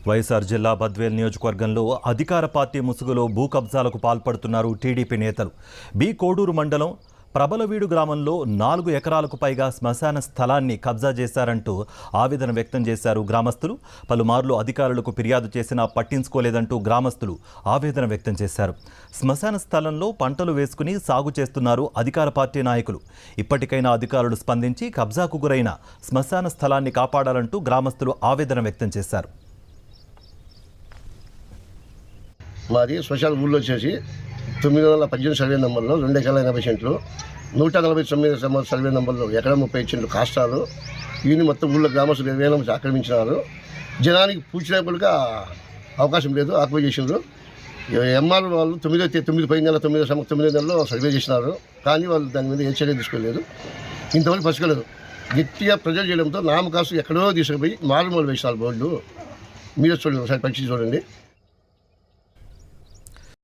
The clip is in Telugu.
వైఎస్ఆర్ జిల్లా బద్వేల్ నియోజకవర్గంలో అధికార పార్టీ ముసుగులో భూ కబ్జాలకు పాల్పడుతున్నారు టీడీపీ నేతలు. బి కోడూరు మండలం ప్రబలవీడు గ్రామంలో 4 ఎకరాలకు పైగా శ్మశాన స్థలాన్ని కబ్జా చేశారంటూ ఆవేదన వ్యక్తం చేశారు గ్రామస్తులు. పలుమార్లు అధికారులకు ఫిర్యాదు చేసినా పట్టించుకోలేదంటూ గ్రామస్తులు ఆవేదన వ్యక్తం చేశారు. శ్మశాన స్థలంలో పంటలు వేసుకుని సాగు చేస్తున్నారు అధికార పార్టీ నాయకులు. ఇప్పటికైనా అధికారులు స్పందించి కబ్జాకు గురైన శ్మశాన స్థలాన్ని కాపాడాలంటూ గ్రామస్తులు ఆవేదన వ్యక్తం చేశారు. మాది శ్మశాన ఊళ్ళో వచ్చేసి 918 సర్వే నెంబర్లో 2 ఎకరాల 80 సెంట్లు, 149 సర్వే నెంబర్లో ఎకరా 30 సెంట్లు కాష్టాలు. ఇవన్నీ మొత్తం ఊళ్ళో గ్రామస్తులు 20,000 మంది ఆక్రమించినారు. జనానికి పూడ్చలేకుండా అవకాశం లేదు, ఆక్యుపై చేసినారు. ఎంఆర్ వాళ్ళు 9 నెలల్లో సర్వే చేసినారు, కానీ వాళ్ళు దాని మీద ఏ చర్య తీసుకోలేదు. ఇంతవరకు పసుకోలేదు. గట్టిగా ప్రజలు చేయడంతో నామకాసు ఎక్కడో తీసుకుపోయి మారుమూలు వేసినారు బోర్డు. మీరే చూడండి, ఒకసారి పరీక్ష చూడండి.